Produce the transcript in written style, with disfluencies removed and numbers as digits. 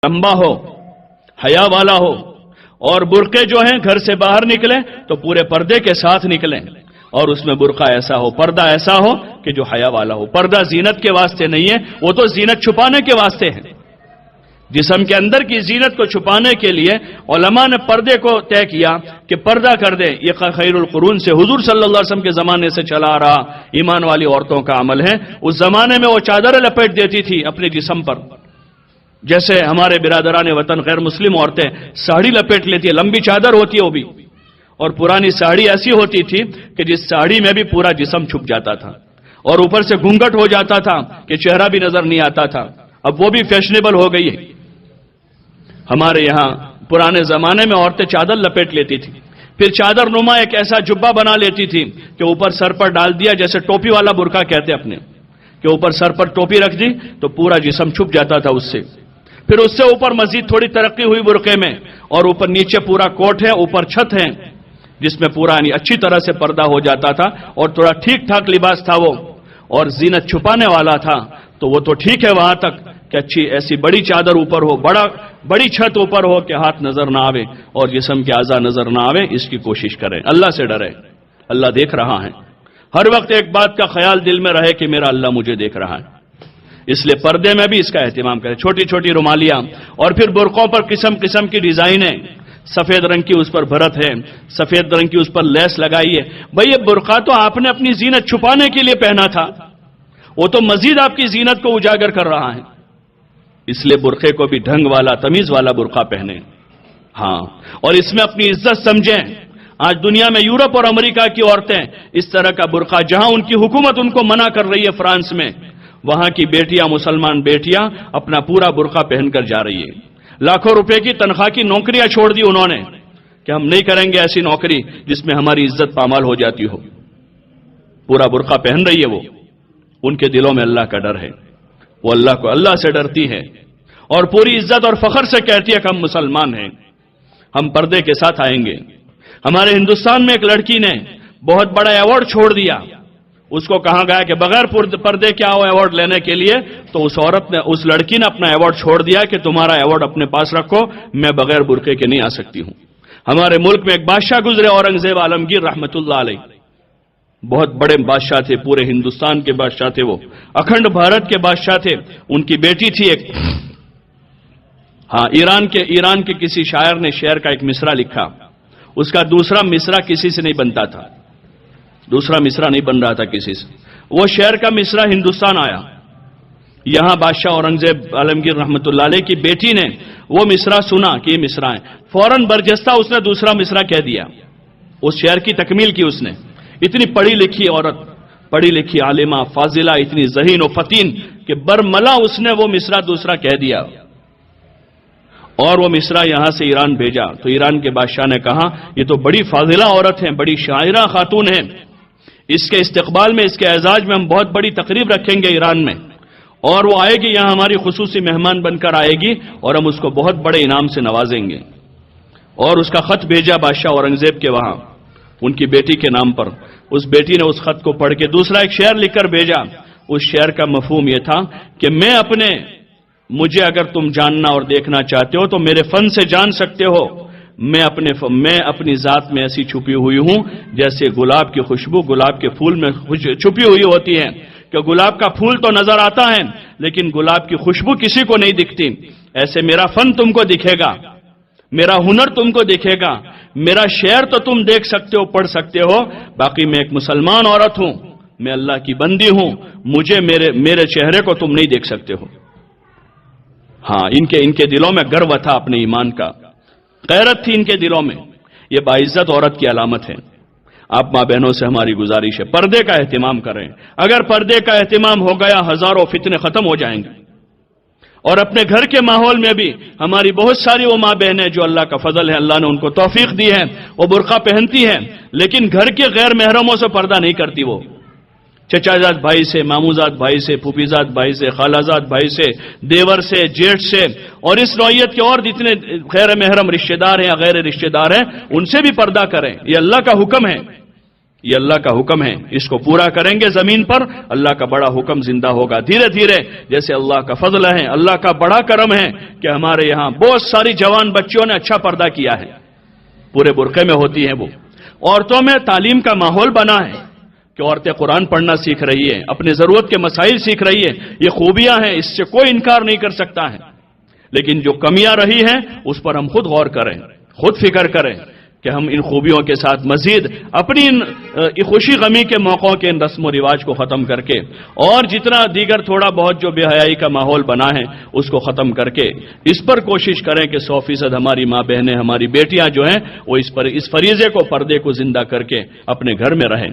لمبا ہو، حیا والا ہو، اور برقعے جو ہیں گھر سے باہر نکلیں تو پورے پردے کے ساتھ نکلیں، اور اس میں برقع ایسا ہو، پردہ ایسا ہو کہ جو حیا والا ہو۔ پردہ زینت کے واسطے نہیں ہے، وہ تو زینت چھپانے کے واسطے ہے۔ جسم کے اندر کی زینت کو چھپانے کے لیے علماء نے پردے کو طے کیا کہ پردہ کر دیں۔ یہ خیر القرون سے حضور صلی اللہ علیہ وسلم کے زمانے سے چلا آ رہا ایمان والی عورتوں کا عمل ہے۔ اس زمانے میں وہ چادر لپیٹ دیتی تھی اپنے جسم پر، جیسے ہمارے برادران وطن غیر مسلم عورتیں ساڑی لپیٹ لیتی ہے، لمبی چادر ہوتی ہے وہ بھی، اور پرانی ساڑی ایسی ہوتی تھی کہ جس ساڑی میں بھی پورا جسم چھپ جاتا تھا، اور اوپر سے گھونگھٹ ہو جاتا تھا کہ چہرہ بھی نظر نہیں آتا تھا۔ اب وہ بھی فیشنیبل ہو گئی ہے۔ ہمارے یہاں پرانے زمانے میں عورتیں چادر لپیٹ لیتی تھی، پھر چادر نما ایک ایسا جبہ بنا لیتی تھی کہ اوپر سر پر ڈال دیا، جیسے ٹوپی والا برقع کہتے اپنے، کہ اوپر سر پر ٹوپی رکھ دی تو پورا جسم چھپ جاتا تھا اس سے۔ پھر اس سے اوپر مزید تھوڑی ترقی ہوئی برقعے میں، اور اوپر نیچے پورا کوٹ ہے، اوپر چھت ہے، جس میں پورا یعنی اچھی طرح سے پردہ ہو جاتا تھا، اور تھوڑا ٹھیک ٹھاک لباس تھا وہ، اور زینت چھپانے والا تھا۔ تو وہ تو ٹھیک ہے وہاں تک کہ اچھی ایسی بڑی چادر اوپر ہو، بڑی چھت اوپر ہو کہ ہاتھ نظر نہ آوے اور جسم کے اعضاء نظر نہ آوے، اس کی کوشش کریں۔ اللہ سے ڈرے، اللہ دیکھ رہا ہے۔ ہر وقت ایک بات کا خیال دل میں رہے کہ میرا اللہ مجھے دیکھ رہا ہے، اس لیے پردے میں بھی اس کا اہتمام کریں۔ چھوٹی چھوٹی رومالیاں، اور پھر برقعوں پر قسم قسم کی ڈیزائنیں، سفید رنگ کی اس پر بھرت ہے، سفید رنگ کی اس پر لیس لگائی ہے۔ بھئی یہ برقع تو آپ نے اپنی زینت چھپانے کے لیے پہنا تھا، وہ تو مزید آپ کی زینت کو اجاگر کر رہا ہے، اس لیے برقعے کو بھی ڈھنگ والا تمیز والا برقع پہنے۔ ہاں، اور اس میں اپنی عزت سمجھیں۔ آج دنیا میں یورپ اور امریکہ کی عورتیں اس طرح کا برقع، جہاں ان کی حکومت ان کو منع کر رہی ہے فرانس میں، وہاں کی بیٹیاں، مسلمان بیٹیاں اپنا پورا برقع پہن کر جا رہی ہے۔ لاکھوں روپے کی تنخواہ کی نوکریاں چھوڑ دی انہوں نے کہ ہم نہیں کریں گے ایسی نوکری جس میں ہماری عزت پامال ہو جاتی ہو۔ پورا برقع پہن رہی ہے وہ، ان کے دلوں میں اللہ کا ڈر ہے، وہ اللہ سے ڈرتی ہے، اور پوری عزت اور فخر سے کہتی ہے کہ ہم مسلمان ہیں، ہم پردے کے ساتھ آئیں گے۔ ہمارے ہندوستان میں ایک لڑکی نے بہت بڑا ایوارڈ چھوڑ دیا، اس کو کہا گیا کہ بغیر پردے کے آؤ ایوارڈ لینے کے لیے، تو اس لڑکی نے اپنا ایوارڈ چھوڑ دیا کہ تمہارا ایوارڈ اپنے پاس رکھو، میں بغیر برقعے کے نہیں آ سکتی ہوں۔ ہمارے ملک میں ایک بادشاہ گزرے، اورنگزیب عالمگیر رحمت اللہ علیہ، بہت بڑے بادشاہ تھے، پورے ہندوستان کے بادشاہ تھے، وہ اکھنڈ بھارت کے بادشاہ تھے۔ ان کی بیٹی تھی ایک، ہاں، ایران کے کسی شاعر نے شعر کا ایک مصرع لکھا، اس کا دوسرا مصرع کسی سے نہیں بنتا تھا، دوسرا مصرع نہیں بن رہا تھا کسی سے، وہ شعر کا مصرع ہندوستان آیا۔ یہاں بادشاہ اورنگزیب عالمگیر رحمت اللہ علیہ کی بیٹی نے وہ مصرع سنا کہ یہ مصرع ہے، فوراً برجستہ اس نے دوسرا مصرع کہہ دیا، اس شعر کی تکمیل کی اس نے۔ اتنی پڑھی لکھی عورت، پڑھی لکھی عالمہ فاضلہ، اتنی ذہین و فتین کہ برملا اس نے وہ مصرع دوسرا کہہ دیا، اور وہ مصرع یہاں سے ایران بھیجا۔ تو ایران کے بادشاہ نے کہا یہ تو بڑی فاضلہ عورت ہیں، بڑی شاعرہ خاتون ہیں، اس کے استقبال میں، اس کے اعزاز میں ہم بہت بڑی تقریب رکھیں گے ایران میں، اور وہ آئے گی یہاں، ہماری خصوصی مہمان بن کر آئے گی، اور ہم اس کو بہت بڑے انعام سے نوازیں گے۔ اور اس کا خط بھیجا بادشاہ اورنگزیب کے وہاں ان کی بیٹی کے نام پر۔ اس بیٹی نے اس خط کو پڑھ کے دوسرا ایک شعر لکھ کر بھیجا۔ اس شعر کا مفہوم یہ تھا کہ مجھے اگر تم جاننا اور دیکھنا چاہتے ہو تو میرے فن سے جان سکتے ہو، میں اپنی ذات میں ایسی چھپی ہوئی ہوں جیسے گلاب کی خوشبو گلاب کے پھول میں چھپی ہوئی ہوتی ہے، کہ گلاب کا پھول تو نظر آتا ہے لیکن گلاب کی خوشبو کسی کو نہیں دکھتی، ایسے میرا فن تم کو دکھے گا، میرا ہنر تم کو دکھے گا، میرا شعر تو تم دیکھ سکتے ہو، پڑھ سکتے ہو، باقی میں ایک مسلمان عورت ہوں، میں اللہ کی بندی ہوں، مجھے میرے چہرے کو تم نہیں دیکھ سکتے ہو۔ ہاں، ان کے دلوں میں گرو تھا اپنے ایمان کا، غیرت تھی ان کے دلوں میں، یہ باعزت عورت کی علامت ہے۔ آپ ماں بہنوں سے ہماری گزارش ہے، پردے کا اہتمام کریں، اگر پردے کا اہتمام ہو گیا ہزاروں فتنے ختم ہو جائیں گے۔ اور اپنے گھر کے ماحول میں بھی ہماری بہت ساری وہ ماں بہنیں جو اللہ کا فضل ہے، اللہ نے ان کو توفیق دی ہے، وہ برقع پہنتی ہیں، لیکن گھر کے غیر محرموں سے پردہ نہیں کرتی، وہ چچا زاد بھائی سے، مامو زاد بھائی سے، پھوپھی زاد بھائی سے، خالہ زاد بھائی سے، دیور سے، جیٹھ سے، اور اس نوعیت کے اور جتنے غیر محرم رشتہ دار ہیں یا غیر رشتہ دار ہیں، ان سے بھی پردہ کریں، یہ اللہ کا حکم ہے یہ اللہ کا حکم ہے، اس کو پورا کریں گے زمین پر، اللہ کا بڑا حکم زندہ ہوگا دھیرے دھیرے. جیسے اللہ کا فضل ہے، اللہ کا بڑا کرم ہے کہ ہمارے یہاں بہت ساری جوان بچیوں نے اچھا پردہ کیا ہے، پورے برقعے میں ہوتی ہیں. وہ عورتوں میں تعلیم کا ماحول بنا ہے کہ عورتیں قرآن پڑھنا سیکھ رہی ہیں، اپنی ضرورت کے مسائل سیکھ رہی ہیں. یہ خوبیاں ہیں، اس سے کوئی انکار نہیں کر سکتا ہے. لیکن جو کمیاں رہی ہیں اس پر ہم خود غور کریں، خود فکر کریں کہ ہم ان خوبیوں کے ساتھ مزید اپنی خوشی غمی کے موقعوں کے ان رسم و رواج کو ختم کر کے، اور جتنا دیگر تھوڑا بہت جو بے حیائی کا ماحول بنا ہے اس کو ختم کر کے اس پر کوشش کریں کہ 100% ہماری ماں بہنیں، ہماری بیٹیاں جو ہیں وہ اس فریضے کو، پردے کو زندہ کر کے اپنے گھر میں رہیں.